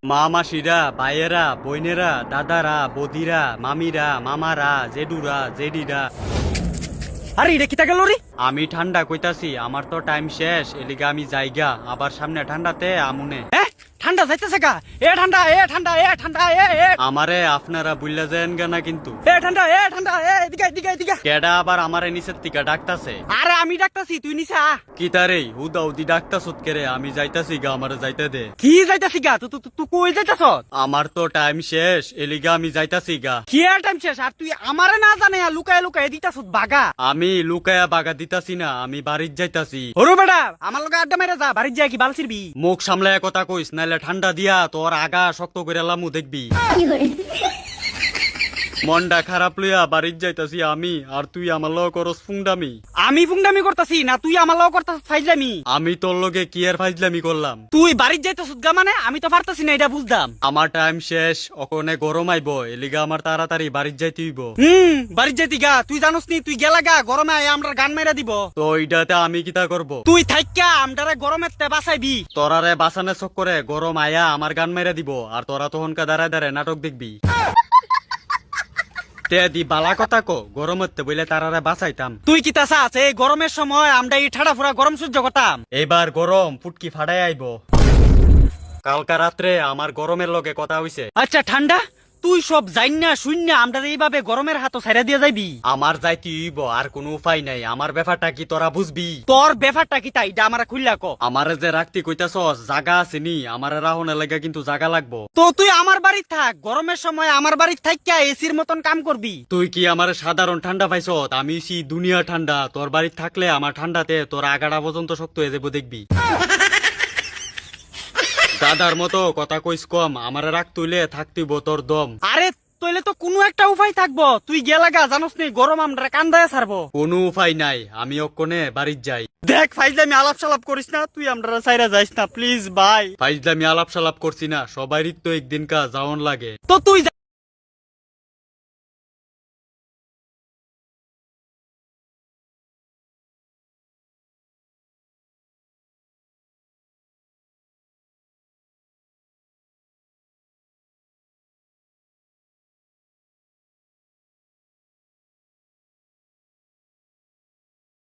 মা মাসিরা, ভাইয়েরা, বোনেরা, দাদারা, বদিরা, মামিরা, মামারা, জেডুরা, জেডিরা। আরে এটা কিতা গেল রে? আমি ঠান্ডা কইতাছি, আমার তো টাইম শেষ, এলিগা আমি যাইগা, আবার সামনে ঠান্ডাতে আমুনে। ঠান্ডা যাইতেছে গা। এ ঠান্ডা এ ঠান্ডা এ ঠান্ডা এ এ আমারে আপনারা বুঝলা যান না কিন্তু। এ ঠান্ডা এদিকে এদিকে এদিকে। কেডা আবার আমারে নিচের থেকে ডাকতাছে? আরে আমি ডাকতাছি, তুই নিচে আ। কি তারে হুদা হুদি ডাকতাছত কেরে? আমি যাইতাছি গা, আমারে যাইতে দে। কি যাইতাছি গা? তুই কই যাইতাছ? আমার তো টাইম শেষ, এলিগা আমি যাইতাছি গা। কি আর টাইম শেষ? আর তুই আমারে না জানে লুকায় লুকায় দিতাছ বাগা। আমি লুকায়া বাগা দিতাছি না, আমি বাড়ির যাইতাছি। ওরে বেটা, আমার লগে আড্ডা মেরে যা, বাড়ি যা কি বাল ছিড়বি। মুখ সামলায় কথা কইস, নাইলে ঠান্ডা দিয়া তোর আগা শক্ত করে লামু দেখবি। মনটা খারাপ লইয়া বাড়ির যাইতাছি আমি, আর তুই আমার লগ করস ফুংডামি। আমি ফুংডামি করতাছি না, তুই আমার লগে করতাছ ফাইজলামি। আমি তোর লগে কি আর ফাইজলামি করলাম? তুই বাড়ি যাইতাছ গা মানে আমি তো পারতাছি না, এটা বুঝতাম। আমার টাইম শেষ, ওখানে গরম আইব, এলিগা আমার তাড়াতাড়ি বাড়ির যাইতে হইব। বাড়ি যাইতি গা, তুই জানোস নি তুই গেলা গা, গরমে আয় আমরা গান মেরা দিব। তো এইটাতে আমি কিতা করব? তুই থাইকা আমটারে গরমের তে বাঁচাইবি। তোরারে বাসানে চক্করে গরম আয়া আমার গান মেরে দিব, আর তোরা তখনকা দাঁড়ায় দাঁড়ায় নাটক দেখবি। তে দি বালা কথা কো, গরমতে বইলে তারারে বাঁচাইতাম। তুই কি তাসা আছে গরমের সময় আমরা এই ঠাডা ফুরা গরম সহ্য করতাম। এবার গরম ফুটকি ফাড়াই আইব। কালকা রাত্রে আমার গরমের লগে কথা হইছে। আচ্ছা ঠান্ডা, তুই সব জাইন না শুন না আমরা এইভাবে গরমের হাত ছাইরা দিয়ে যাইবি। আমার যাইতে হইব, আর কোনো উপায় নাই। আমার ব্যাপারটা কি তোরা বুঝবি? তোর ব্যাপারটা কি তাই এটা আমার খুললা ক। আমারে যে রাখতি কইতাছস, জাগা আছে নি? আমার রাহনে লাগা কিন্তু জাগা লাগবো। তো তুই আমার বাড়ি থাক, গরমের সময় আমার বাড়ি থাইকা এসির মতন কাম করবি। তুই কি আমার সাধারণ ঠান্ডা পাইছত? আমি দুনিয়া ঠান্ডা। তোর বাড়ি থাকলে আমার ঠান্ডাতে তোর আগাটা পর্যন্ত শক্ত হয়ে যাবো দেখবি। দাদার মতো কথা কইস কম, আমারে রাখ তুইলে থাকতিব তোর দম। আরে তইলে তো কোনো একটা উপায় থাকবো, তুই গেলাগা জানোস নি গরম আমরা কান্দায় ছাড়বো। কোনো উপায় নাই, আমি ওখানে বাড়ির যাই। দেখ ফাইজলামি আলাপ সালাপ করিস না, তুই আমরা ছাইরা যাইস না প্লিজ ভাই। ফাইজলামি আলাপ সালাপ করছি না, সবারই তো একদিন কা যাওন লাগে। তো তুই